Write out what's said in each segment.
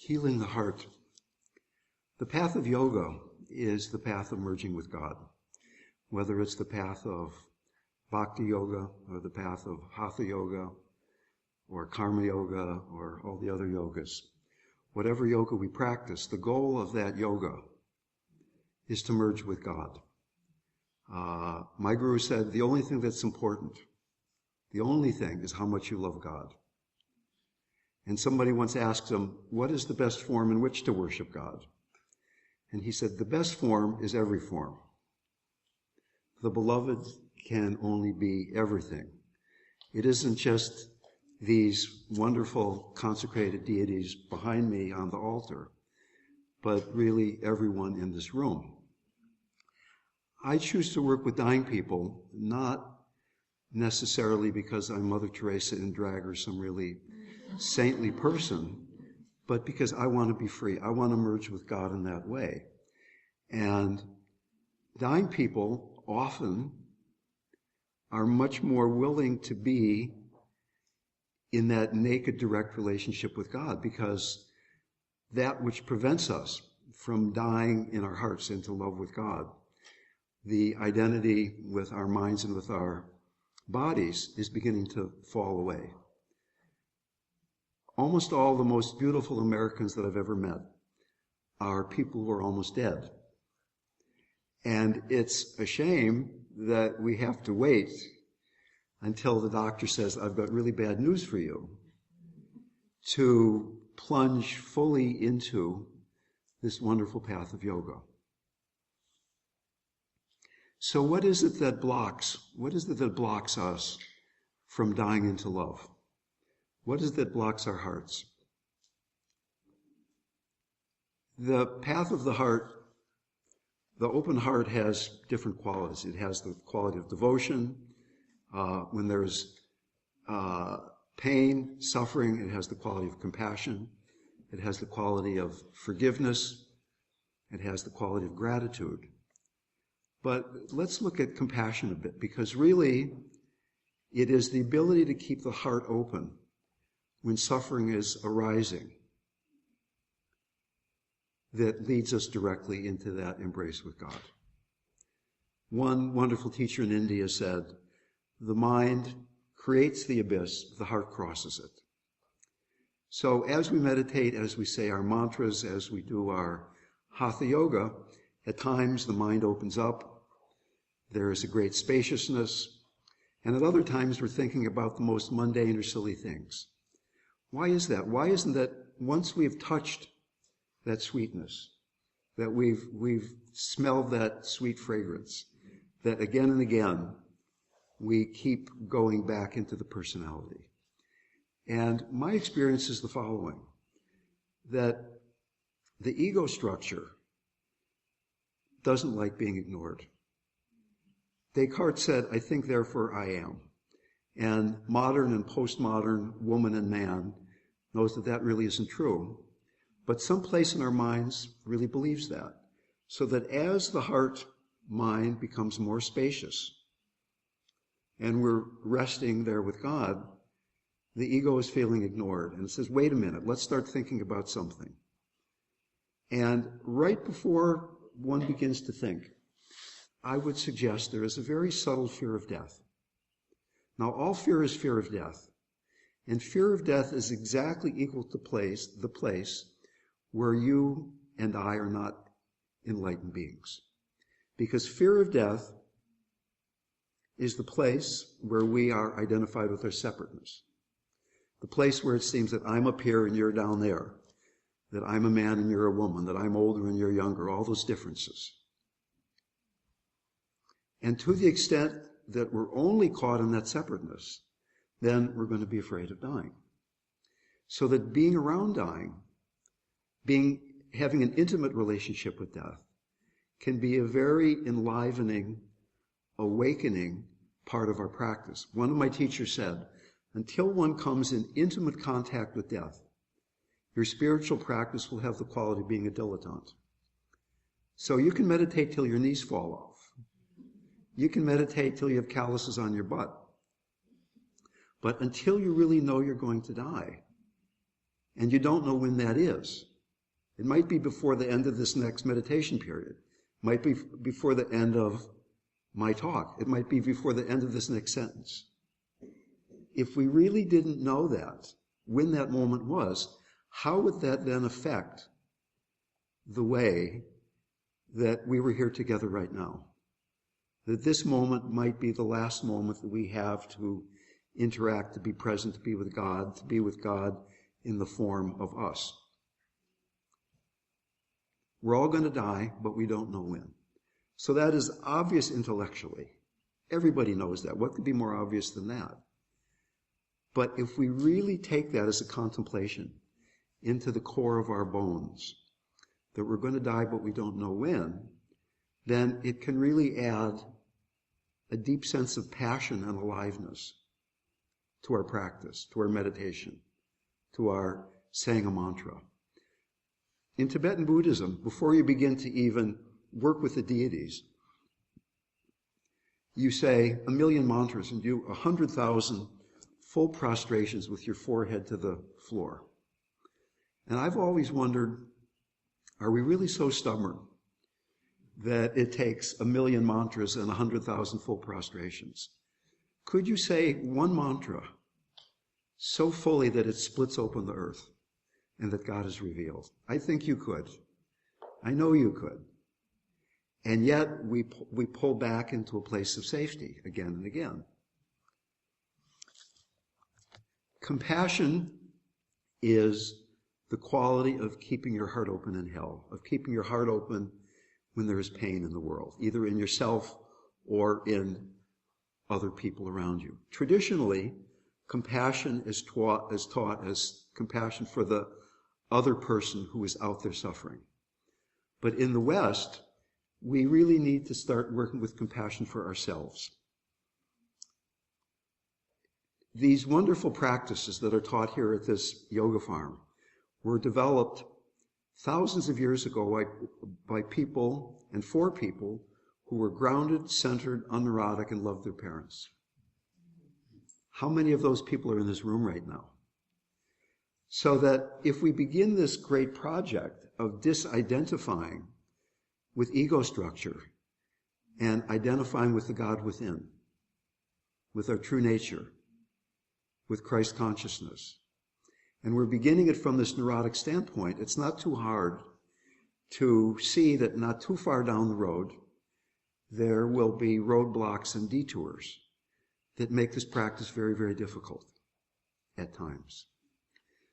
Healing the heart. The path of yoga is the path of merging with God. Whether it's the path of bhakti yoga or the path of hatha yoga or karma yoga or all the other yogas. Whatever yoga we practice, the goal of that yoga is to merge with God. My guru said the only thing that's important, the only thing is how much you love God. And somebody once asked him, what is the best form in which to worship God? And he said, the best form is every form. The beloved can only be everything. It isn't just these wonderful consecrated deities behind me on the altar, but really everyone in this room. I choose to work with dying people, not necessarily because I'm Mother Teresa in drag or some really saintly person, but because I want to be free. I want to merge with God in that way. And dying people often are much more willing to be in that naked, direct relationship with God, because that which prevents us from dying in our hearts into love with God, the identity with our minds and with our bodies, is beginning to fall away. Almost all the most beautiful Americans that I've ever met are people who are almost dead. And it's a shame that we have to wait until the doctor says, I've got really bad news for you, to plunge fully into this wonderful path of yoga. So what is it that blocks us from dying into love? What is it that blocks our hearts? The path of the heart, the open heart, has different qualities. It has the quality of devotion. When there's pain, suffering, it has the quality of compassion. It has the quality of forgiveness. It has the quality of gratitude. But let's look at compassion a bit, because really it is the ability to keep the heart open when suffering is arising that leads us directly into that embrace with God. One wonderful teacher in India said, the mind creates the abyss, the heart crosses it. So as we meditate, as we say our mantras, as we do our hatha yoga, at times the mind opens up, there is a great spaciousness, and at other times we're thinking about the most mundane or silly things. Why is that? Why isn't that once we've touched that sweetness, that we've smelled that sweet fragrance, that again and again we keep going back into the personality? And my experience is the following, that the ego structure doesn't like being ignored. Descartes said, I think, therefore I am. And modern and postmodern woman and man knows that that really isn't true. But some place in our minds really believes that. So that as the heart mind becomes more spacious and we're resting there with God, the ego is feeling ignored. And it says, wait a minute, let's start thinking about something. And right before one begins to think, I would suggest there is a very subtle fear of death. Now, all fear is fear of death. And fear of death is exactly equal to the place where you and I are not enlightened beings. Because fear of death is the place where we are identified with our separateness. The place where it seems that I'm up here and you're down there, that I'm a man and you're a woman, that I'm older and you're younger, all those differences. And to the extent that we're only caught in that separateness, then we're going to be afraid of dying. So that being around dying, having an intimate relationship with death, can be a very enlivening, awakening part of our practice. One of my teachers said, until one comes in intimate contact with death, your spiritual practice will have the quality of being a dilettante. So you can meditate till your knees fall off. You can meditate till you have calluses on your butt. But until you really know you're going to die, and you don't know when that is, It might be before the end of this next meditation period. It might be before the end of my talk. It might be before the end of this next sentence. If we really didn't know that, when that moment was, how would that then affect the way that we were here together right now? That this moment might be the last moment that we have to interact, to be present, to be with God in the form of us. We're all going to die, but we don't know when. So that is obvious intellectually. Everybody knows that. What could be more obvious than that? But if we really take that as a contemplation into the core of our bones, that we're going to die, but we don't know when, then it can really add a deep sense of passion and aliveness to our practice, to our meditation, to our saying a mantra. In Tibetan Buddhism, before you begin to even work with the deities, you say 1,000,000 mantras and do 100,000 full prostrations with your forehead to the floor. And I've always wondered, are we really so stubborn that it takes 1,000,000 mantras and 100,000 full prostrations? Could you say one mantra so fully that it splits open the earth and that God is revealed? I think you could. I know you could. And yet we pull back into a place of safety again and again. Compassion is the quality of keeping your heart open in hell, of keeping your heart open when there is pain in the world, either in yourself or in other people around you. Traditionally, compassion is taught as compassion for the other person who is out there suffering. But in the West, we really need to start working with compassion for ourselves. These wonderful practices that are taught here at this yoga farm were developed thousands of years ago by people and for people who were grounded, centered, unneurotic, and loved their parents. How many of those people are in this room right now? So that if we begin this great project of disidentifying with ego structure and identifying with the God within, with our true nature, with Christ consciousness, and we're beginning it from this neurotic standpoint, it's not too hard to see that not too far down the road, there will be roadblocks and detours that make this practice very, very difficult at times.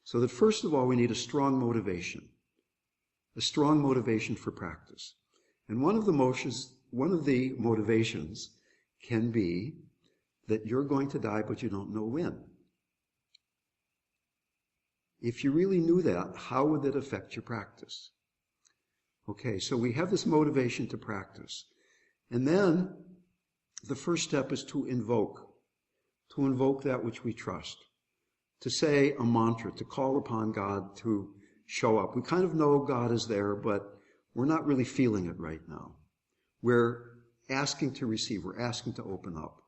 So that first of all, we need a strong motivation for practice. And one of the motivations can be that you're going to die, but you don't know when. If you really knew that, how would that affect your practice? Okay, so we have this motivation to practice. And then the first step is to invoke that which we trust, to say a mantra, to call upon God to show up. We kind of know God is there, but we're not really feeling it right now. We're asking to receive, we're asking to open up.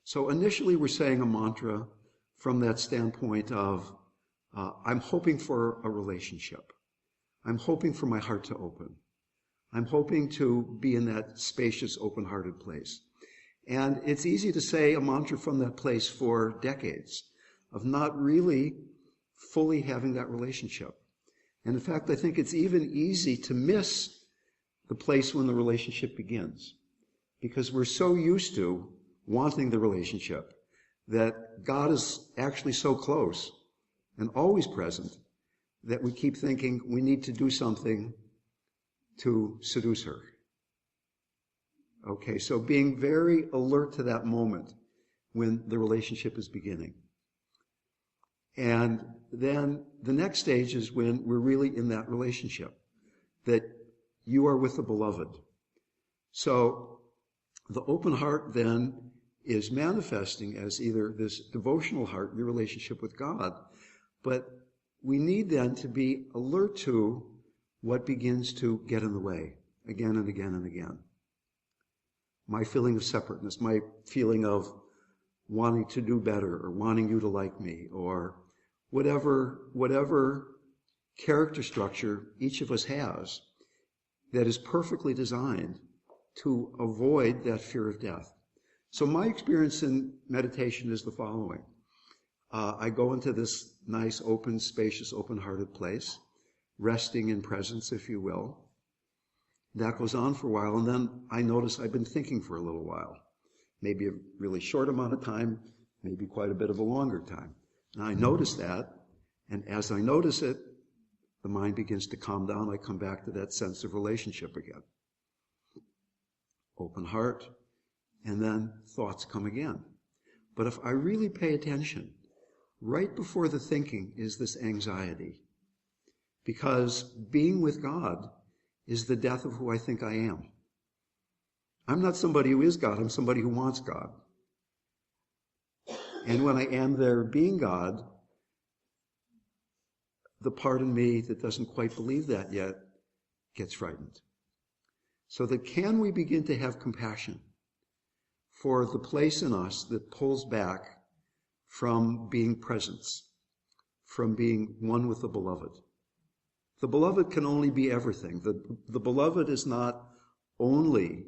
So initially we're saying a mantra from that standpoint of, I'm hoping for a relationship. I'm hoping for my heart to open. I'm hoping to be in that spacious, open-hearted place. And it's easy to say a mantra from that place for decades of not really fully having that relationship. And in fact, I think it's even easy to miss the place when the relationship begins, because we're so used to wanting the relationship that God is actually so close and always present that we keep thinking we need to do something to seduce her. Okay, so being very alert to that moment when the relationship is beginning. And then the next stage is when we're really in that relationship, that you are with the beloved. So the open heart then is manifesting as either this devotional heart, your relationship with God, but we need then to be alert to what begins to get in the way again and again and again. My feeling of separateness, my feeling of wanting to do better or wanting you to like me, or whatever character structure each of us has that is perfectly designed to avoid that fear of death. So my experience in meditation is the following. I go into this nice, open, spacious, open-hearted place, resting in presence, if you will. That goes on for a while, and then I notice I've been thinking for a little while. Maybe a really short amount of time, maybe quite a bit of a longer time. And I notice that, and as I notice it, the mind begins to calm down. I come back to that sense of relationship again. Open heart, and then thoughts come again. But if I really pay attention, right before the thinking is this anxiety. Because being with God is the death of who I think I am. I'm not somebody who is God, I'm somebody who wants God. And when I am there being God, the part in me that doesn't quite believe that yet gets frightened. So that can we begin to have compassion for the place in us that pulls back from being presence, from being one with the beloved. The beloved can only be everything. The beloved is not only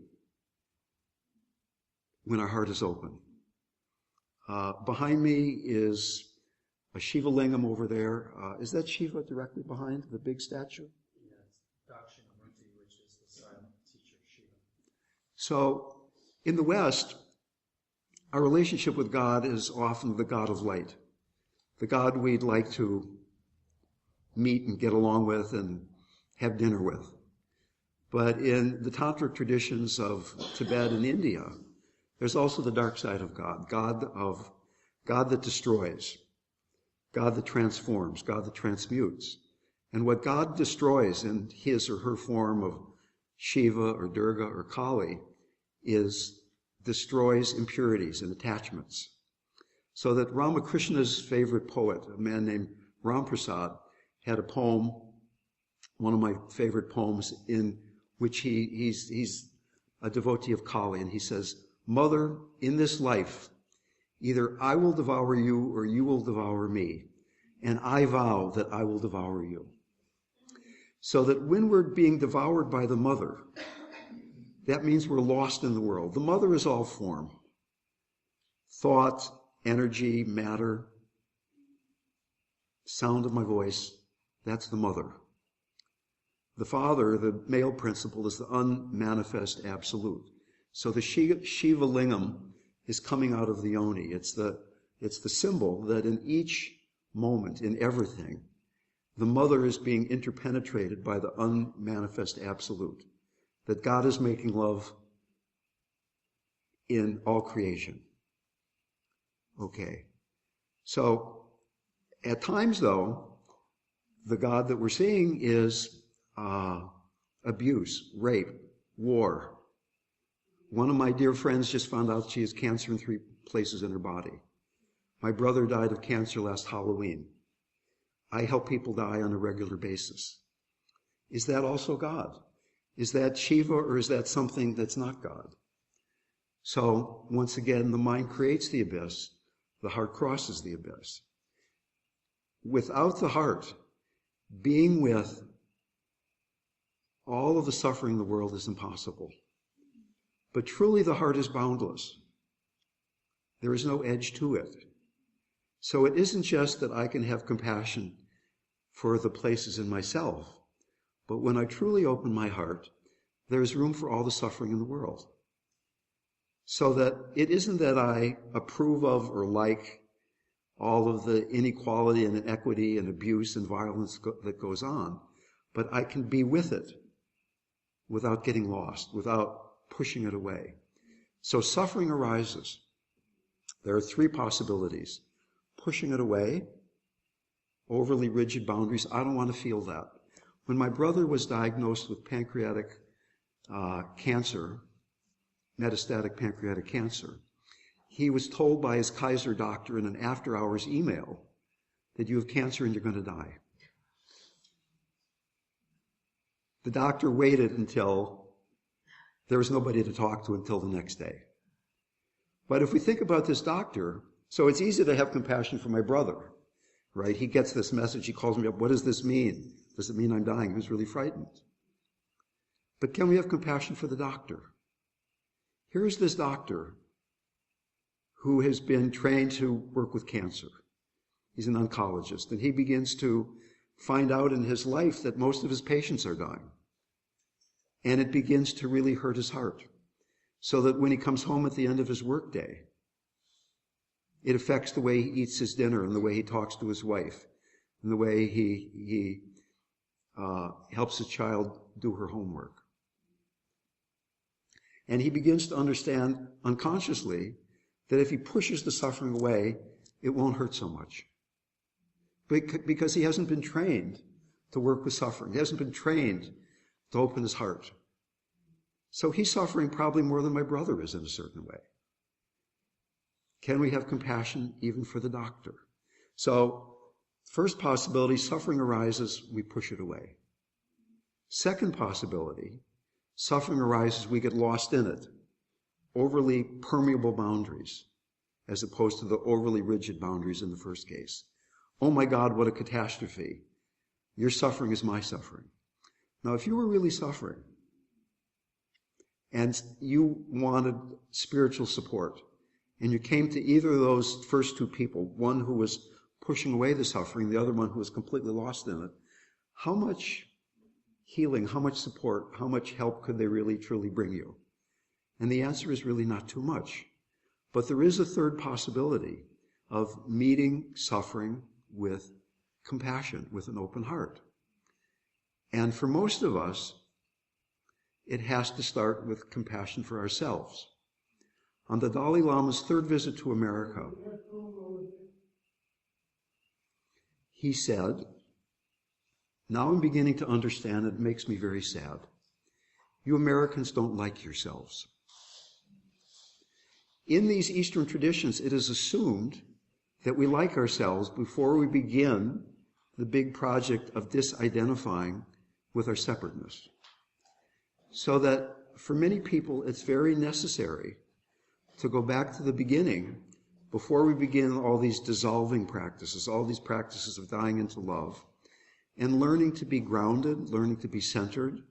when our heart is open. Behind me is a Shiva lingam over there. Is that Shiva directly behind the big statue? Yeah, it's Dakshinamurti, which is the silent teacher Shiva. So in the West, our relationship with God is often the God of light, the God we'd like to meet and get along with and have dinner with. But in the tantric traditions of Tibet and India, there's also the dark side of God, God that destroys, God that transforms, God that transmutes. And what God destroys in his or her form of Shiva or Durga or Kali destroys impurities and attachments. So that Ramakrishna's favorite poet, a man named Ramprasad, had a poem, one of my favorite poems, in which he's a devotee of Kali, and he says, "Mother, in this life, either I will devour you or you will devour me, and I vow that I will devour you." So that when we're being devoured by the mother, that means we're lost in the world. The mother is all form. Thought, energy, matter, sound of my voice, that's the mother. The father, the male principle, is the unmanifest absolute. So the Shiva lingam is coming out of the yoni. It's the symbol that in each moment, in everything, the mother is being interpenetrated by the unmanifest absolute. That God is making love in all creation. Okay. So at times, though, the God that we're seeing is abuse, rape, war. One of my dear friends just found out she has cancer in 3 places in her body. My brother died of cancer last Halloween. I help people die on a regular basis. Is that also God? Is that Shiva, or is that something that's not God? So, once again, the mind creates the abyss, the heart crosses the abyss. Without the heart, being with all of the suffering in the world is impossible. But truly the heart is boundless. There is no edge to it. So it isn't just that I can have compassion for the places in myself, but when I truly open my heart, there's room for all the suffering in the world. So that it isn't that I approve of or like all of the inequality and inequity and abuse and violence that goes on, but I can be with it without getting lost, without pushing it away. So suffering arises. There are 3 possibilities. Pushing it away, overly rigid boundaries. I don't want to feel that. When my brother was diagnosed with pancreatic cancer, metastatic pancreatic cancer, he was told by his Kaiser doctor in an after-hours email that you have cancer and you're going to die. The doctor waited until there was nobody to talk to until the next day. But if we think about this doctor, so it's easy to have compassion for my brother. right? He gets this message. He calls me up. What does this mean? Does it mean I'm dying? He was really frightened. But can we have compassion for the doctor? Here's this doctor who has been trained to work with cancer. He's an oncologist, and he begins to find out in his life that most of his patients are dying. And it begins to really hurt his heart. So that when he comes home at the end of his workday, it affects the way he eats his dinner and the way he talks to his wife and the way he helps his child do her homework. And he begins to understand unconsciously that if he pushes the suffering away, it won't hurt so much. Because he hasn't been trained to work with suffering. He hasn't been trained to open his heart. So he's suffering probably more than my brother is in a certain way. Can we have compassion even for the doctor? So, first possibility, suffering arises, we push it away. Second possibility, suffering arises, we get lost in it. Overly permeable boundaries, as opposed to the overly rigid boundaries in the first case. Oh my God, what a catastrophe. Your suffering is my suffering. Now, if you were really suffering and you wanted spiritual support, and you came to either of those first two people, one who was pushing away the suffering, the other one who was completely lost in it, how much healing, how much support, how much help could they really truly bring you? And the answer is really not too much. But there is a third possibility of meeting suffering with compassion, with an open heart. And for most of us, it has to start with compassion for ourselves. On the Dalai Lama's third visit to America, he said, "Now I'm beginning to understand, it makes me very sad. You Americans don't like yourselves." In these Eastern traditions, it is assumed that we like ourselves before we begin the big project of disidentifying with our separateness. So that for many people, it's very necessary to go back to the beginning before we begin all these dissolving practices, all these practices of dying into love, and learning to be grounded, learning to be centered,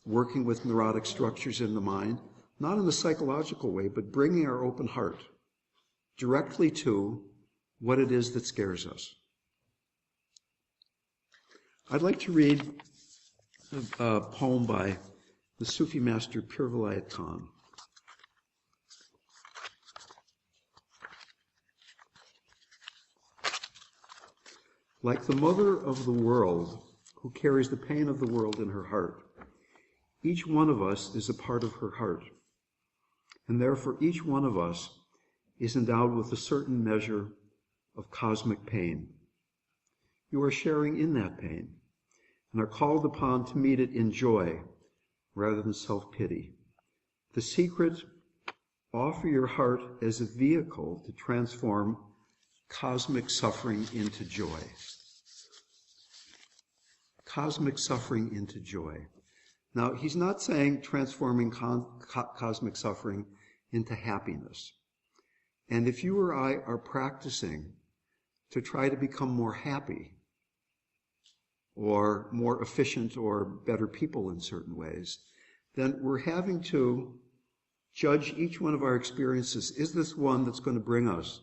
working with neurotic structures in the mind, not in a psychological way, but bringing our open heart directly to what it is that scares us. I'd like to read a poem by the Sufi master Pir Vilayat Khan. Like the mother of the world, who carries the pain of the world in her heart, each one of us is a part of her heart, and therefore each one of us is endowed with a certain measure of cosmic pain. You are sharing in that pain, and are called upon to meet it in joy rather than self-pity. The secret, offer your heart as a vehicle to transform cosmic suffering into joy. Cosmic suffering into joy. Now, he's not saying transforming cosmic suffering into happiness. And if you or I are practicing to try to become more happy or more efficient or better people in certain ways, then we're having to judge each one of our experiences. Is this one that's going to bring us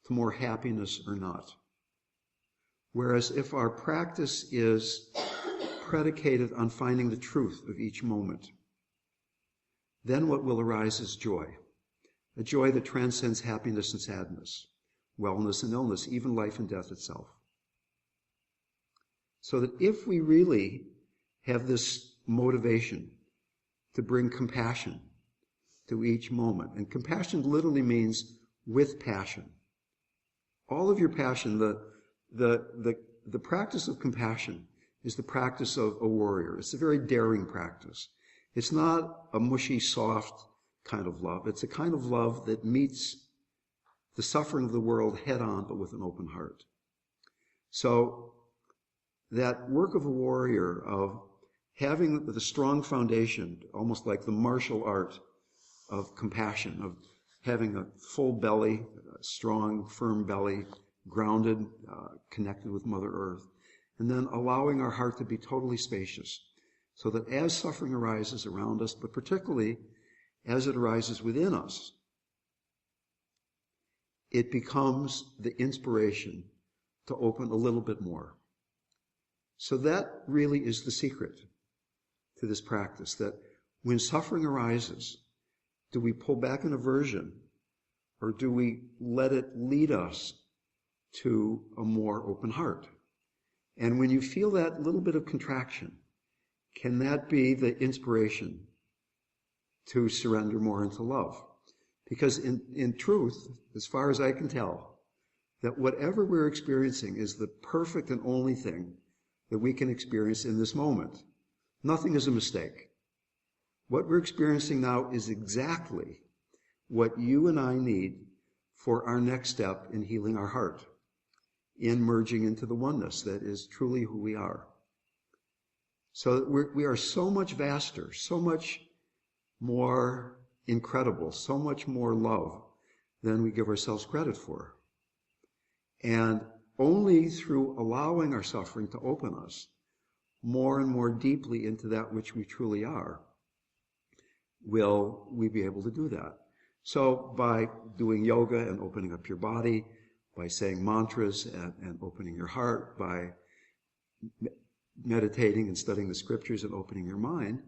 to more happiness or not? Whereas if our practice is predicated on finding the truth of each moment, then what will arise is joy. A joy that transcends happiness and sadness, wellness and illness, even life and death itself. So that if we really have this motivation to bring compassion to each moment, and compassion literally means with passion. All of your passion, the practice of compassion is the practice of a warrior. It's a very daring practice. It's not a mushy, soft kind of love. It's a kind of love that meets the suffering of the world head on, but with an open heart. So that work of a warrior, of having the strong foundation, almost like the martial art of compassion, of having a full belly, a strong, firm belly, grounded, connected with Mother Earth, and then allowing our heart to be totally spacious, so that as suffering arises around us, but particularly as it arises within us, it becomes the inspiration to open a little bit more. So that really is the secret to this practice, that when suffering arises, do we pull back in aversion, or do we let it lead us to a more open heart? And when you feel that little bit of contraction, can that be the inspiration to surrender more into love? Because in truth, as far as I can tell, that whatever we're experiencing is the perfect and only thing that we can experience in this moment. Nothing is a mistake. What we're experiencing now is exactly what you and I need for our next step in healing our heart, in merging into the oneness that is truly who we are. So we are so much vaster, so much more incredible, so much more love than we give ourselves credit for. And only through allowing our suffering to open us more and more deeply into that which we truly are, will we be able to do that. So by doing yoga and opening up your body, by saying mantras and opening your heart, by meditating and studying the scriptures and opening your mind,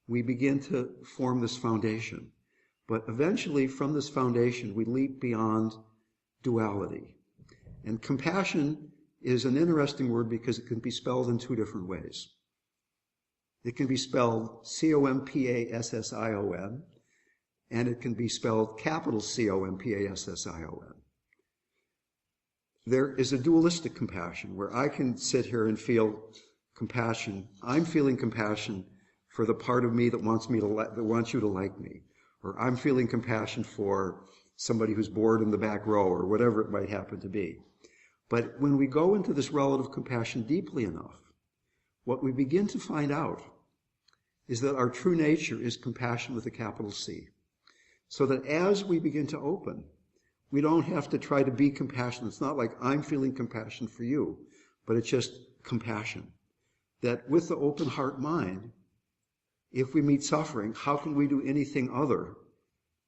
we begin to form this foundation. But eventually, from this foundation, we leap beyond duality. And compassion is an interesting word because it can be spelled in two different ways. It can be spelled C-O-M-P-A-S-S-I-O-N, and it can be spelled capital C-O-M-P-A-S-S-I-O-N. There is a dualistic compassion where I can sit here and feel compassion. I'm feeling compassion for the part of me that wants you to like me, or I'm feeling compassion for somebody who's bored in the back row, or whatever it might happen to be. But when we go into this relative compassion deeply enough, what we begin to find out is that our true nature is compassion with a capital C. So that as we begin to open, we don't have to try to be compassionate. It's not like I'm feeling compassion for you, but it's just compassion. That with the open heart mind, if we meet suffering, how can we do anything other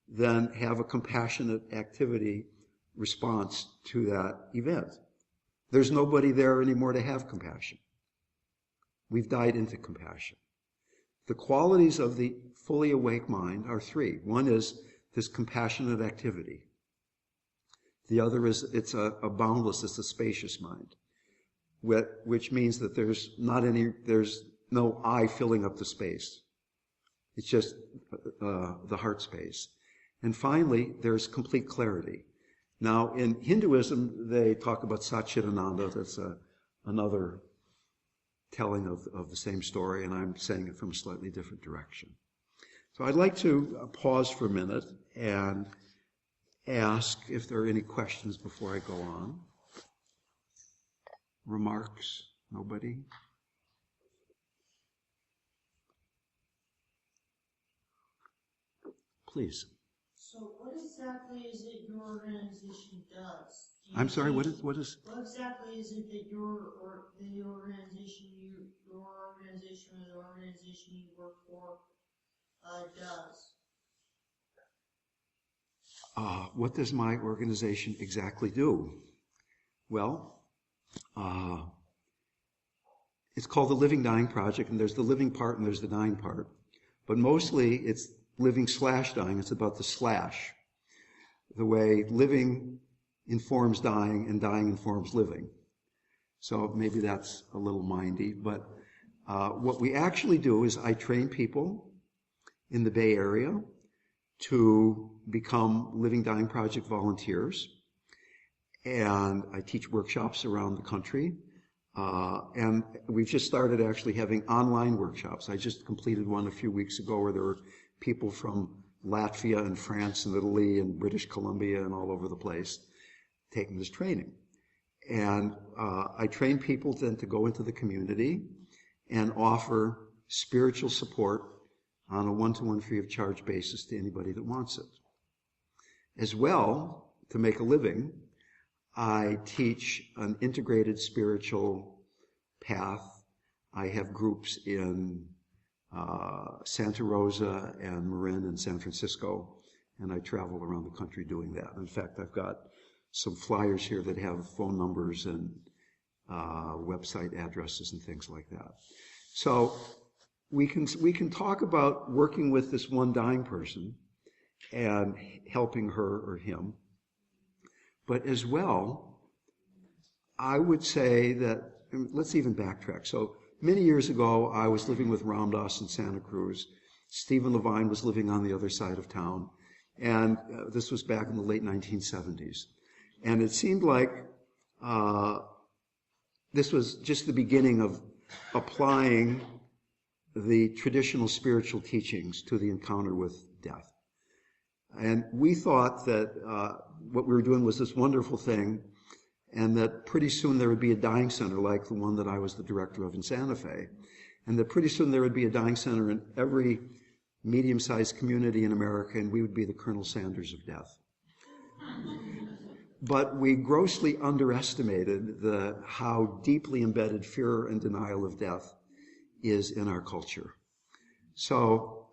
than have a compassionate activity response to that event? There's nobody there anymore to have compassion. We've died into compassion. The qualities of the fully awake mind are three. One is this compassionate activity. The other is it's a boundless, it's a spacious mind, which means that there's no I filling up the space. It's just the heart space. And finally, there's complete clarity. Now, in Hinduism, they talk about Satchitananda. That's another telling of the same story, and I'm saying it from a slightly different direction. So I'd like to pause for a minute and ask if there are any questions before I go on. Remarks? Nobody? Please. So what exactly is it your organization does? I'm sorry, what is? What exactly is it that your organization or the organization you work for does? What does my organization exactly do? Well, it's called the Living Dying Project, and there's the living part and there's the dying part. But mostly it's living/dying. It's about the slash. The way living informs dying and dying informs living. So maybe that's a little mindy, but what we actually do is I train people in the Bay Area to become Living Dying Project volunteers. And I teach workshops around the country. And we've just started actually having online workshops. I just completed one a few weeks ago where there were people from Latvia and France and Italy and British Columbia and all over the place taking this training. And I train people then to go into the community and offer spiritual support on a one-to-one free of charge basis to anybody that wants it. As well, to make a living, I teach an integrated spiritual path. I have groups in Santa Rosa and Marin and San Francisco, and I travel around the country doing that. In fact, I've got some flyers here that have phone numbers and website addresses and things like that. So we can talk about working with this one dying person and helping her or him. But as well, I would say that, let's even backtrack. So many years ago, I was living with Ramdas in Santa Cruz. Stephen Levine was living on the other side of town. And this was back in the late 1970s. And it seemed like this was just the beginning of applying the traditional spiritual teachings to the encounter with death. And we thought that what we were doing was this wonderful thing, and that pretty soon there would be a dying center like the one that I was the director of in Santa Fe, and that pretty soon there would be a dying center in every medium-sized community in America, and we would be the Colonel Sanders of death. But we grossly underestimated how deeply embedded fear and denial of death is in our culture. So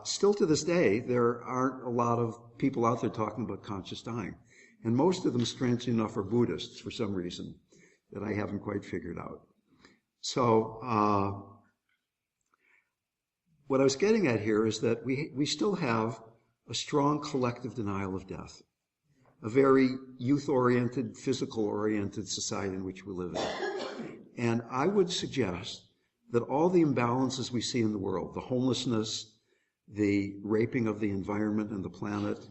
still to this day, there aren't a lot of people out there talking about conscious dying. And most of them, strangely enough, are Buddhists for some reason that I haven't quite figured out. So what I was getting at here is that we still have a strong collective denial of death, a very youth-oriented, physical-oriented society in which we live in. And I would suggest that all the imbalances we see in the world, the homelessness, the raping of the environment and the planet,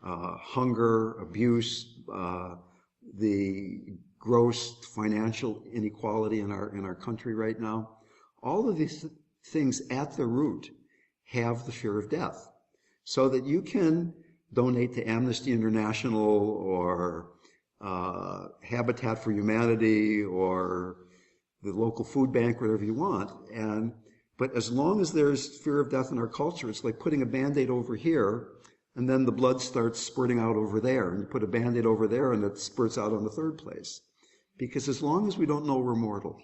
hunger, abuse, the gross financial inequality in our country right now, all of these things at the root have the fear of death. So that you can donate to Amnesty International or Habitat for Humanity or the local food bank, whatever you want. But as long as there's fear of death in our culture, it's like putting a Band-Aid over here, and then the blood starts spurting out over there. And you put a Band-Aid over there, and it spurts out on the third place. Because as long as we don't know we're mortal,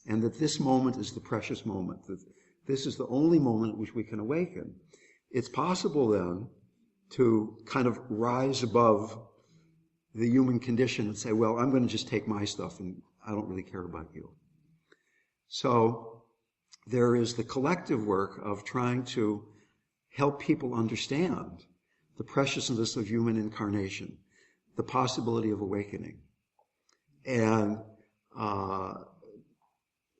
and that this moment is the precious moment, that this is the only moment at which we can awaken, it's possible then to kind of rise above the human condition and say, well, I'm going to just take my stuff and I don't really care about you. So there is the collective work of trying to help people understand the preciousness of human incarnation, the possibility of awakening, and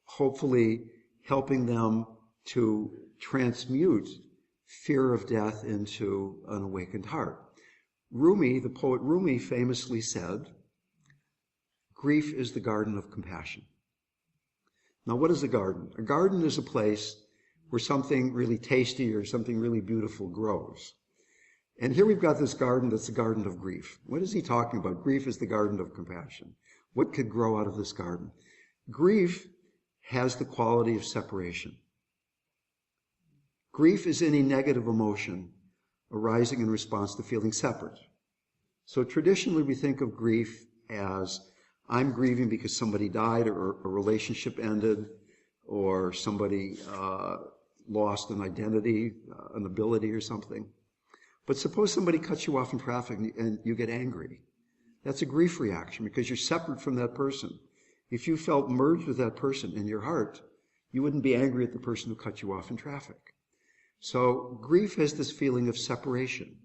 hopefully helping them to transmute fear of death into an awakened heart. Rumi, the poet Rumi, famously said, grief is the garden of compassion. Now, what is a garden? A garden is a place where something really tasty or something really beautiful grows. And here we've got this garden that's the garden of grief. What is he talking about? Grief is the garden of compassion. What could grow out of this garden? Grief has the quality of separation. Grief is any negative emotion arising in response to feeling separate. So traditionally we think of grief as, I'm grieving because somebody died or a relationship ended or somebody lost an identity, an ability or something. But suppose somebody cuts you off in traffic and you get angry. That's a grief reaction because you're separate from that person. If you felt merged with that person in your heart, you wouldn't be angry at the person who cut you off in traffic. So grief has this feeling of separation.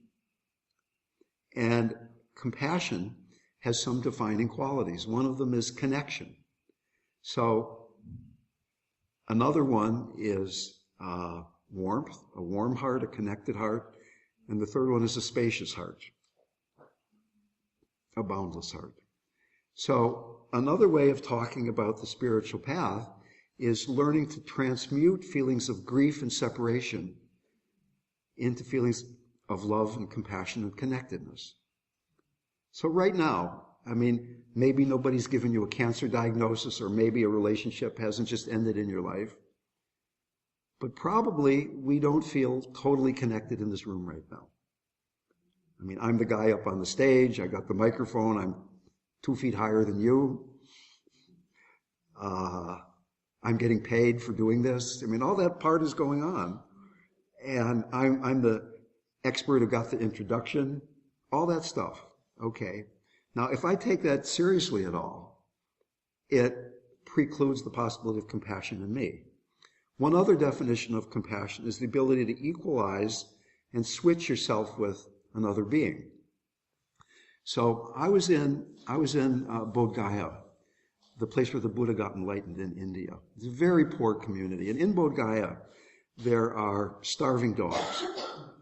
And compassion has some defining qualities. One of them is connection. So another one is warmth, a warm heart, a connected heart. And the third one is a spacious heart, a boundless heart. So another way of talking about the spiritual path is learning to transmute feelings of grief and separation into feelings of love and compassion and connectedness. So right now, I mean, maybe nobody's given you a cancer diagnosis or maybe a relationship hasn't just ended in your life. But probably we don't feel totally connected in this room right now. I mean, I'm the guy up on the stage. I got the microphone. I'm 2 feet higher than you. I'm getting paid for doing this. I mean, all that part is going on. And I'm the expert who got the introduction, all that stuff. Okay. Now, if I take that seriously at all, it precludes the possibility of compassion in me. One other definition of compassion is the ability to equalize and switch yourself with another being. So I was in Bodh Gaya, the place where the Buddha got enlightened in India. It's a very poor community. And in Bodh Gaya, there are starving dogs,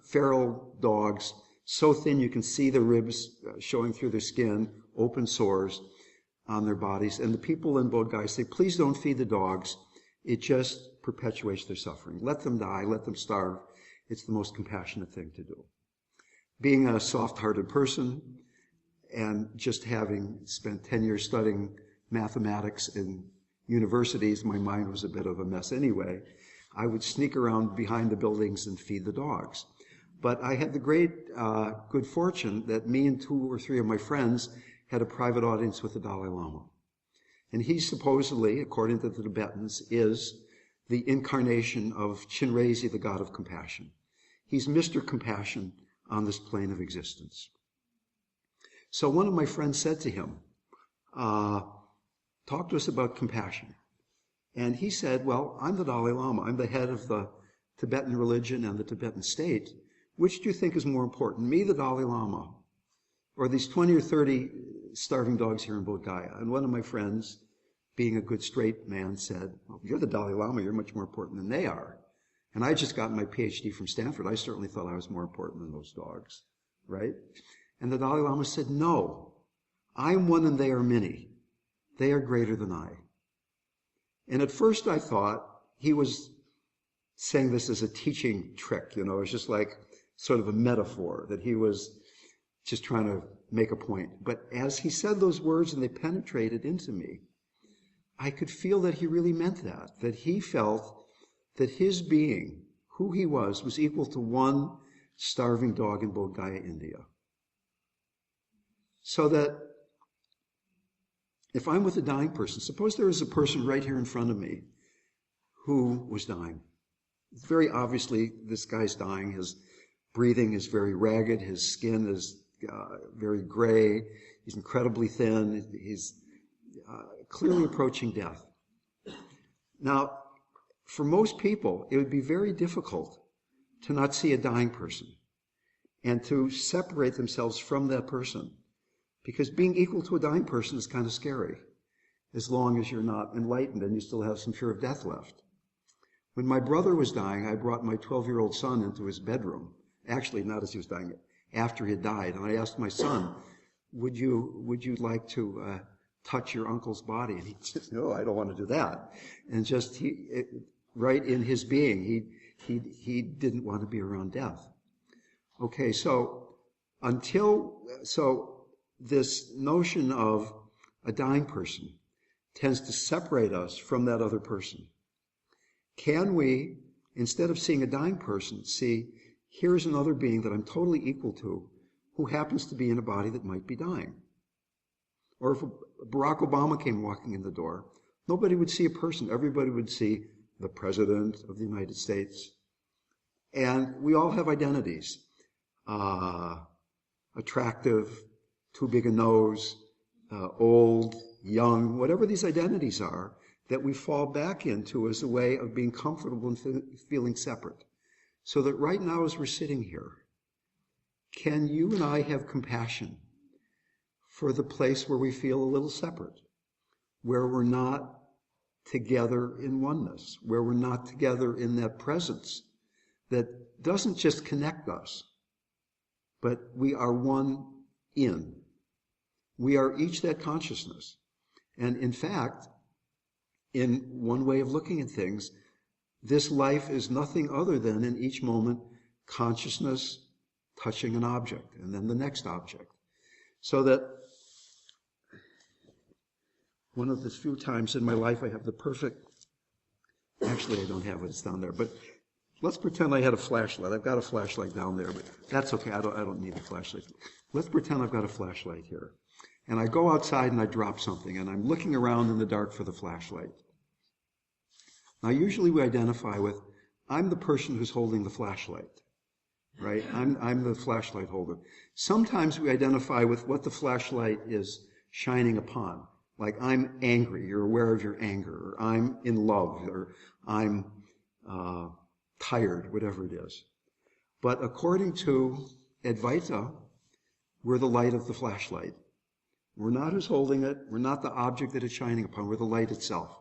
feral dogs, so thin you can see the ribs showing through their skin, open sores on their bodies. And the people in Bodh Gaya say, please don't feed the dogs. It just perpetuates their suffering. Let them die, let them starve. It's the most compassionate thing to do. Being a soft-hearted person and just having spent 10 years studying mathematics in universities, my mind was a bit of a mess anyway. I would sneak around behind the buildings and feed the dogs. But I had the great good fortune that me and 2 or 3 of my friends had a private audience with the Dalai Lama. And he supposedly, according to the Tibetans, is the incarnation of Chinrezi, the god of compassion. He's Mr. Compassion on this plane of existence. So one of my friends said to him, talk to us about compassion. And he said, well, I'm the Dalai Lama. I'm the head of the Tibetan religion and the Tibetan state. Which do you think is more important, me, the Dalai Lama, or these 20 or 30 starving dogs here in Bodh Gaya? And one of my friends, being a good straight man, said, well, you're the Dalai Lama. You're much more important than they are. And I just got my PhD from Stanford. I certainly thought I was more important than those dogs, right? And the Dalai Lama said, no, I'm one and they are many. They are greater than I. And at first I thought he was saying this as a teaching trick, you know, it's just like sort of a metaphor that he was just trying to make a point. But as he said those words and they penetrated into me, I could feel that he really meant that he felt that his being, who he was equal to one starving dog in Bodh Gaya, India. So that if I'm with a dying person, suppose there is a person right here in front of me who was dying. Very obviously, this guy's dying. His breathing is very ragged. His skin is very gray. He's incredibly thin. He's clearly approaching death. Now, for most people, it would be very difficult to not see a dying person and to separate themselves from that person, because being equal to a dying person is kind of scary, as long as you're not enlightened and you still have some fear of death left. When my brother was dying, I brought my 12-year-old son into his bedroom. Actually, not as he was dying, after he had died. And I asked my son, would you like to touch your uncle's body? And he said, no, I don't want to do that. And just right in his being, he didn't want to be around death. Okay, so this notion of a dying person tends to separate us from that other person. Can we, instead of seeing a dying person, see, here's another being that I'm totally equal to, who happens to be in a body that might be dying? Or if Barack Obama came walking in the door, nobody would see a person. Everybody would see the President of the United States. And we all have identities. Attractive, too big a nose, old, young, whatever these identities are, that we fall back into as a way of being comfortable and feeling separate. So that right now as we're sitting here, can you and I have compassion for the place where we feel a little separate, where we're not together in oneness, where we're not together in that presence that doesn't just connect us, but we are one in. We are each that consciousness. And in fact, in one way of looking at things, this life is nothing other than, in each moment, consciousness touching an object, and then the next object. So that one of the few times in my life I have the perfect, actually I don't have it, it's down there, but let's pretend I had a flashlight. I've got a flashlight down there, but that's okay, I don't need a flashlight. Let's pretend I've got a flashlight here. And I go outside and I drop something, and I'm looking around in the dark for the flashlight. Now, usually we identify with, I'm the person who's holding the flashlight, right? I'm the flashlight holder. Sometimes we identify with what the flashlight is shining upon. Like, I'm angry, you're aware of your anger, or I'm in love, or I'm tired, whatever it is. But according to Advaita, we're the light of the flashlight. We're not who's holding it. We're not the object that it's shining upon. We're the light itself.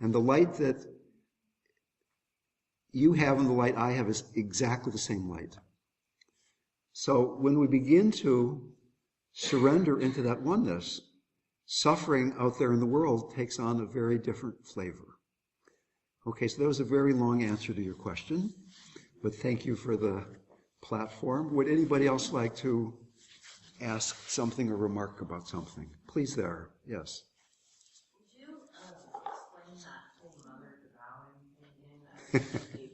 And the light that you have and the light I have is exactly the same light. So when we begin to surrender into that oneness, suffering out there in the world takes on a very different flavor. Okay, so that was a very long answer to your question, but thank you for the platform. Would anybody else like to ask something or remark about something? Please there. Yes. Would you explain that whole mother devouring thing again?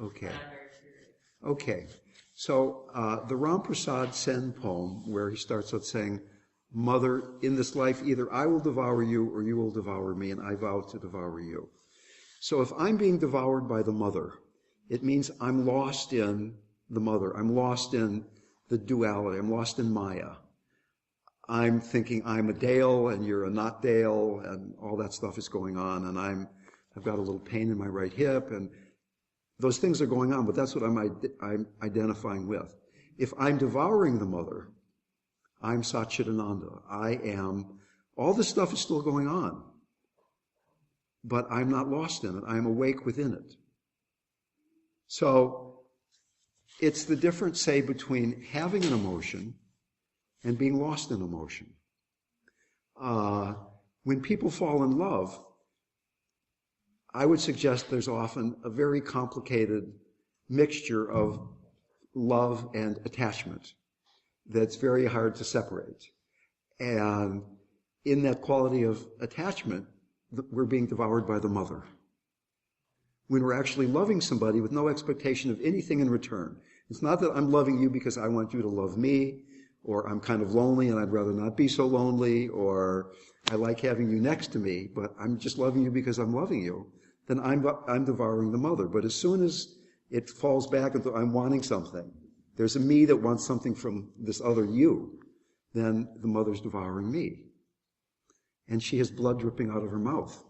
Okay. Okay. So the Ram Prasad Sen poem, where he starts out saying, Mother, in this life, either I will devour you or you will devour me, and I vow to devour you. So if I'm being devoured by the mother, it means I'm lost in the mother. I'm lost in the duality. I'm lost in Maya. I'm thinking I'm a Dale and you're a not Dale, and all that stuff is going on, and I've got a little pain in my right hip, and those things are going on, but that's what I'm identifying with. If I'm devouring the mother, I'm Satchidananda. I am, all this stuff is still going on, but I'm not lost in it. I'm awake within it. So it's the difference, say, between having an emotion and being lost in emotion. When people fall in love, I would suggest there's often a very complicated mixture of love and attachment that's very hard to separate. And in that quality of attachment, we're being devoured by the mother. When we're actually loving somebody with no expectation of anything in return. It's not that I'm loving you because I want you to love me, or I'm kind of lonely and I'd rather not be so lonely, or I like having you next to me, but I'm just loving you because I'm loving you. Then I'm devouring the mother. But as soon as it falls back into I'm wanting something, there's a me that wants something from this other you, then the mother's devouring me. And she has blood dripping out of her mouth.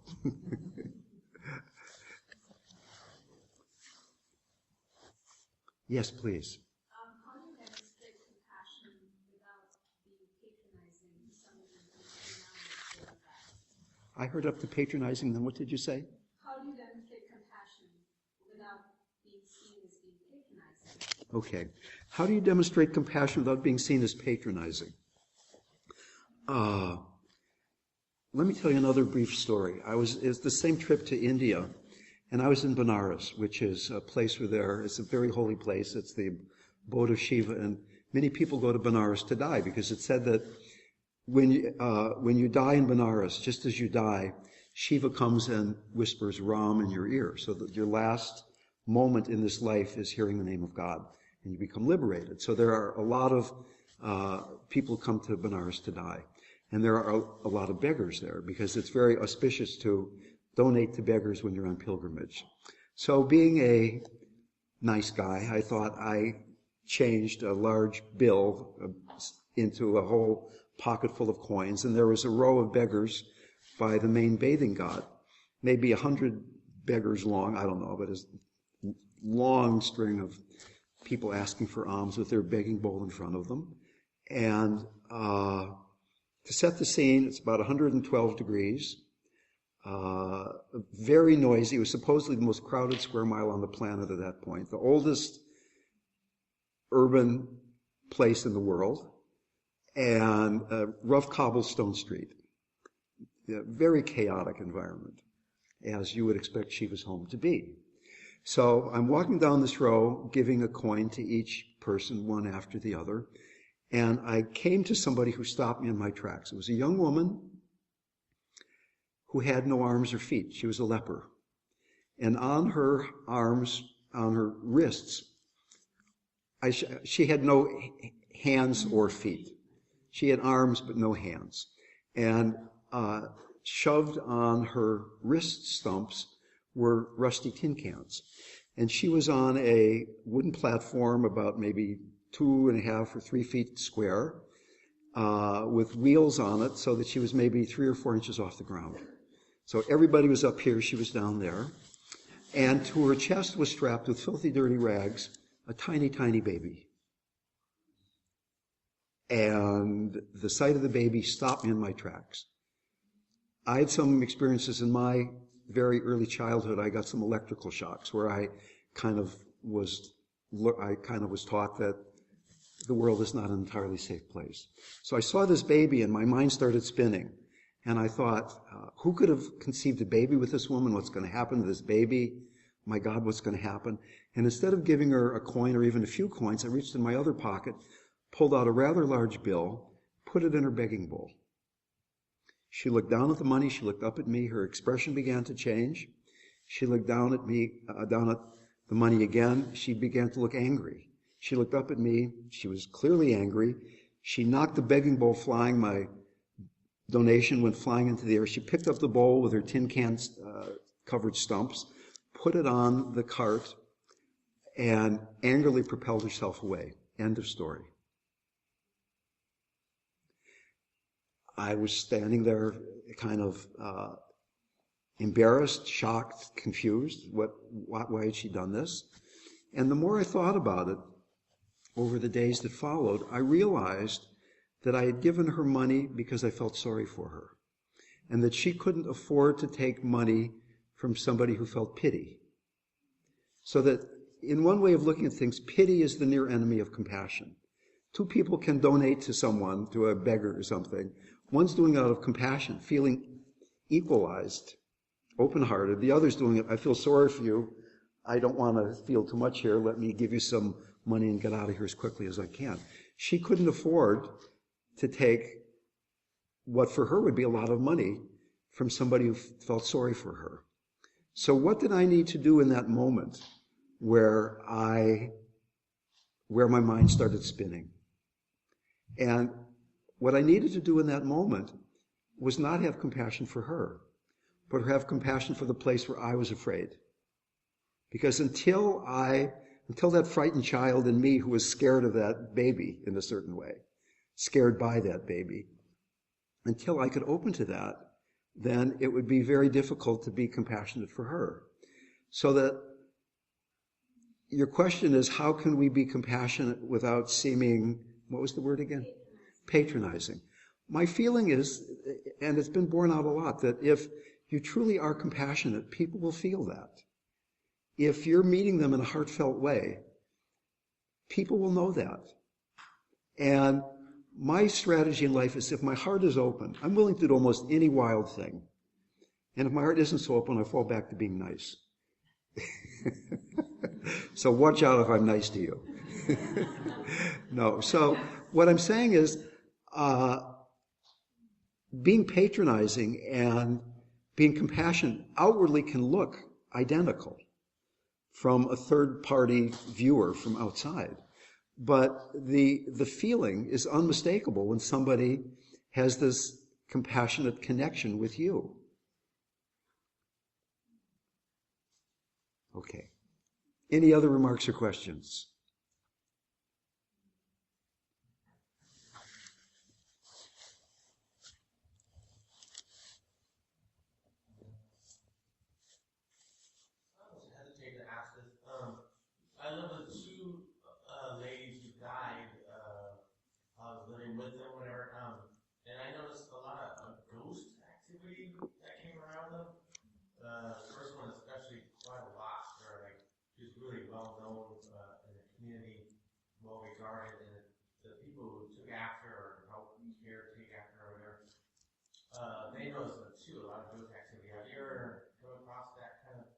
Yes, please. How do you demonstrate compassion without being patronizing to somebody who's not that? I heard up to patronizing, then what did you say? How do you demonstrate compassion without being seen as being patronizing? Okay. How do you demonstrate compassion without being seen as patronizing? Let me tell you another brief story. It's the same trip to India, and I was in Benares, which is a place it's a very holy place. It's the abode of Shiva, and many people go to Benares to die because it's said that when you die in Benares, just as you die, Shiva comes and whispers Ram in your ear, so that your last moment in this life is hearing the name of God, and you become liberated. So there are a lot of people come to Benares to die. And there are a lot of beggars there because it's very auspicious to donate to beggars when you're on pilgrimage. So being a nice guy, I thought I changed a large bill into a whole pocket full of coins, and there was a row of beggars by the main bathing god, maybe 100 beggars long, I don't know, but a long string of people asking for alms with their begging bowl in front of them. And to set the scene, it's about 112 degrees, very noisy. It was supposedly the most crowded square mile on the planet at that point, the oldest urban place in the world, and a rough cobblestone street. Very chaotic environment, as you would expect Shiva's home to be. So I'm walking down this row, giving a coin to each person, one after the other, and I came to somebody who stopped me in my tracks. It was a young woman who had no arms or feet. She was a leper. And on her arms, on her wrists, she had no hands or feet. She had arms but no hands. And shoved on her wrist stumps were rusty tin cans. And she was on a wooden platform about maybe 2.5 or 3 feet square, with wheels on it so that she was maybe 3 or 4 inches off the ground. So everybody was up here, she was down there. And to her chest was strapped with filthy, dirty rags a tiny, tiny baby. And the sight of the baby stopped me in my tracks. I had some experiences in my very early childhood. I got some electrical shocks where I kind of was taught that the world is not an entirely safe place. So I saw this baby and my mind started spinning. And I thought, who could have conceived a baby with this woman? What's going to happen to this baby? My God, what's going to happen? And instead of giving her a coin or even a few coins, I reached in my other pocket, pulled out a rather large bill, put it in her begging bowl. She looked down at the money. She looked up at me. Her expression began to change. She looked down at me, down at the money again. She began to look angry. She looked up at me. She was clearly angry. She knocked the begging bowl flying. My donation went flying into the air. She picked up the bowl with her tin can covered stumps, put it on the cart, and angrily propelled herself away. End of story. I was standing there kind of embarrassed, shocked, confused. Why had she done this? And the more I thought about it over the days that followed, I realized that I had given her money because I felt sorry for her, and that she couldn't afford to take money from somebody who felt pity. So that in one way of looking at things, pity is the near enemy of compassion. Two people can donate to someone, to a beggar or something. One's doing it out of compassion, feeling equalized, open-hearted. The other's doing it, I feel sorry for you. I don't want to feel too much here. Let me give you some money and get out of here as quickly as I can. She couldn't afford to take what for her would be a lot of money from somebody who felt sorry for her. So what did I need to do in that moment where my mind started spinning? And what I needed to do in that moment was not have compassion for her, but have compassion for the place where I was afraid. Because until that frightened child in me who was scared of that baby in a certain way, scared by that baby, until I could open to that, then it would be very difficult to be compassionate for her. So that your question is, how can we be compassionate without seeming, what was the word again? Patronizing. My feeling is, and it's been borne out a lot, that if you truly are compassionate, people will feel that. If you're meeting them in a heartfelt way, people will know that. And my strategy in life is, if my heart is open, I'm willing to do almost any wild thing. And if my heart isn't so open, I fall back to being nice. So watch out if I'm nice to you. No. So what I'm saying is, being patronizing and being compassionate outwardly can look identical from a third-party viewer from outside. But the feeling is unmistakable when somebody has this compassionate connection with you. Okay. Any other remarks or questions? I was hesitating to ask this. I live with two ladies who died. I was living with them, whatever. And I noticed a lot of ghost activity that came around them. The first one especially quite a lot. Where like she was really well known in the community, well regarded, and the people who took after her or helped take after her, whatever, they noticed it too. A lot of ghost activity. Have you ever come across that kind of?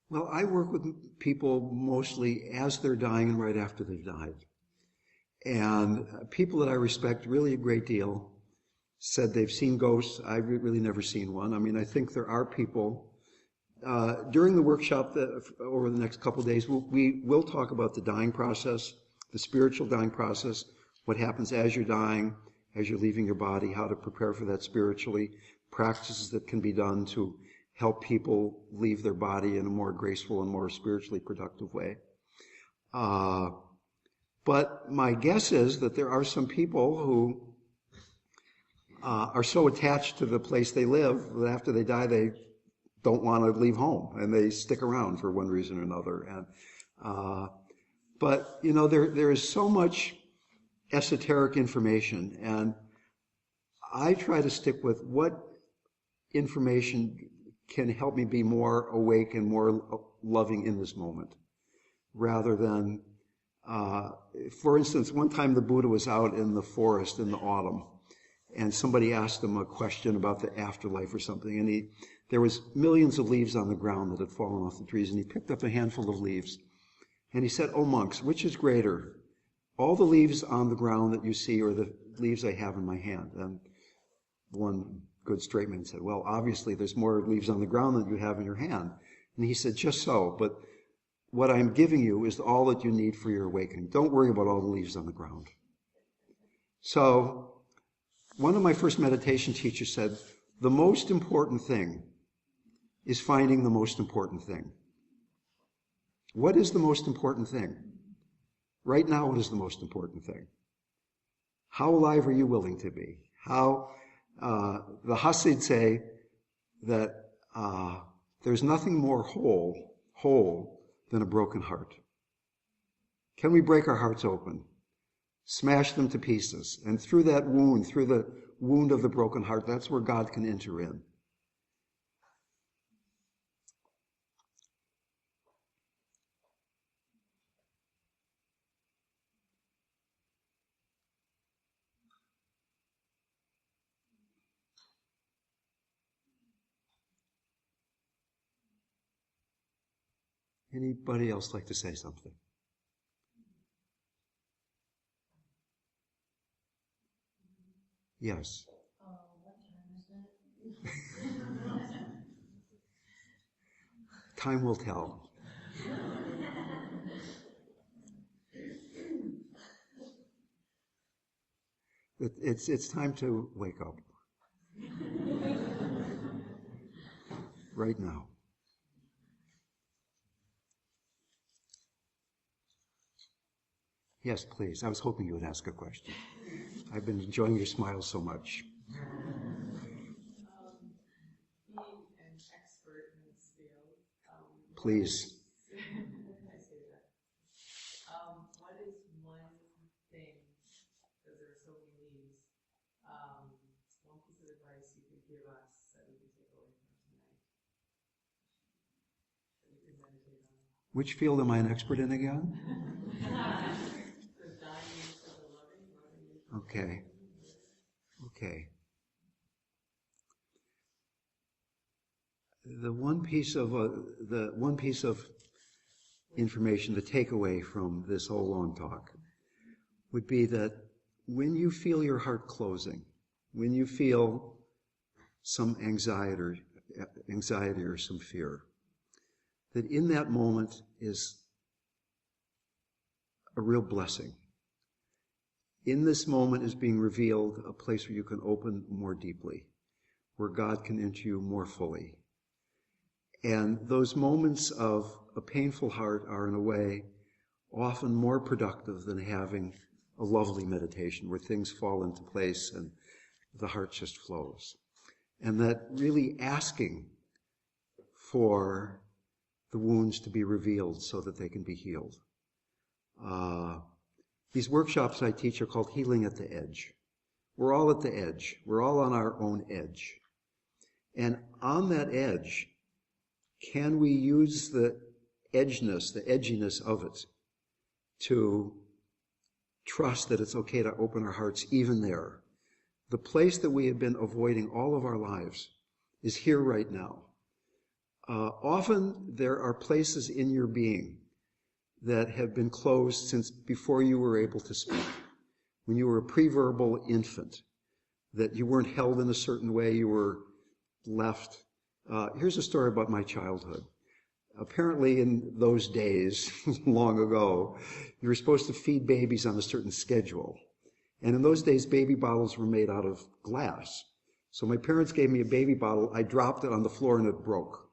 Well, I work with people mostly as they're dying and right after they've died. And people that I respect really a great deal said they've seen ghosts. I've really never seen one. I mean, I think there are people during the workshop over the next couple of days, we will talk about the dying process, the spiritual dying process, what happens as you're dying, as you're leaving your body, how to prepare for that spiritually, practices that can be done to help people leave their body in a more graceful and more spiritually productive way. But my guess is that there are some people who are so attached to the place they live that after they die, they don't want to leave home, and they stick around for one reason or another. And but you know, there is so much esoteric information, and I try to stick with what information can help me be more awake and more loving in this moment, rather than, for instance, one time the Buddha was out in the forest in the autumn, and somebody asked him a question about the afterlife or something, and there was millions of leaves on the ground that had fallen off the trees, and he picked up a handful of leaves, and he said, "Oh monks, which is greater, all the leaves on the ground that you see, or the leaves I have in my hand?" And one good straight man said, "Well, obviously there's more leaves on the ground than you have in your hand." And he said, "Just so, but what I'm giving you is all that you need for your awakening. Don't worry about all the leaves on the ground." So one of my first meditation teachers said, the most important thing is finding the most important thing. What is the most important thing? Right now, what is the most important thing? How alive are you willing to be? The Hasids say that there's nothing more whole than a broken heart. Can we break our hearts open, smash them to pieces, and through the wound of the broken heart, that's where God can enter in. Anybody else like to say something? Yes. What time is it? Time will tell. It's time to wake up. Right now. Yes, please. I was hoping you would ask a question. I've been enjoying your smile so much. Being an expert in this field, Please. I say that. What is one thing, because there are so many leaves, one piece of advice you could give us that we can take away from tonight, that we can meditate on? Which field am I an expert in again? The dying to the loving. Okay. The one piece of information to take away from this whole long talk would be that when you feel your heart closing, when you feel some anxiety or some fear, that in that moment is a real blessing. In this moment is being revealed a place where you can open more deeply, where God can enter you more fully. And those moments of a painful heart are, in a way, often more productive than having a lovely meditation where things fall into place and the heart just flows. And that really asking for the wounds to be revealed so that they can be healed. These workshops I teach are called Healing at the Edge. We're all at the edge. We're all on our own edge. And on that edge, can we use the edginess of it to trust that it's okay to open our hearts even there? The place that we have been avoiding all of our lives is here right now. Often there are places in your being that have been closed since before you were able to speak. When you were a preverbal infant, that you weren't held in a certain way, you were left Here's a story about my childhood. Apparently in those days, long ago, you were supposed to feed babies on a certain schedule. And in those days, baby bottles were made out of glass. So my parents gave me a baby bottle. I dropped it on the floor and it broke.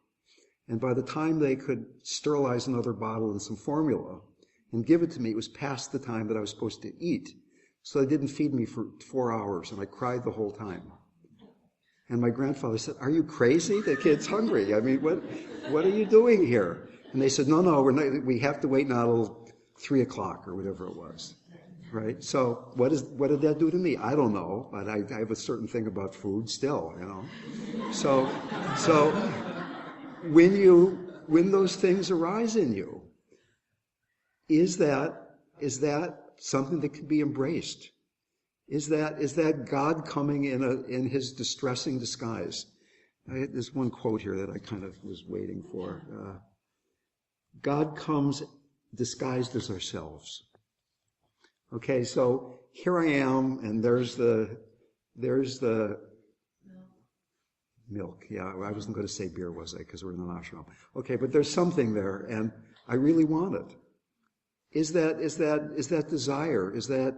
And by the time they could sterilize another bottle and some formula and give it to me, it was past the time that I was supposed to eat. So they didn't feed me for 4 hours, and I cried the whole time. And my grandfather said, "Are you crazy? The kid's hungry. I mean, what are you doing here?" And they said, no, we have to wait now till 3 o'clock or whatever it was. Right? So what did that do to me? I don't know, but I have a certain thing about food still, you know. So when those things arise in you, is that something that can be embraced? Is that God coming in his distressing disguise? There's one quote here that I kind of was waiting for. God comes disguised as ourselves. Okay, so here I am, and there's the milk. Yeah, I wasn't going to say beer, was I? Because we're in an ashram. Okay, but there's something there, and I really want it. Is that desire? Is that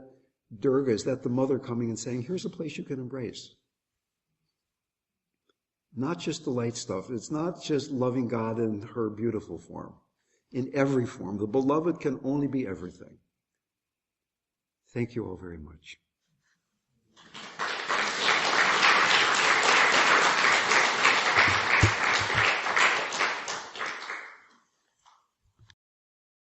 Durga? Is that the mother coming and saying, "Here's a place you can embrace"? Not just the light stuff. It's not just loving God in her beautiful form. In every form. The beloved can only be everything. Thank you all very much.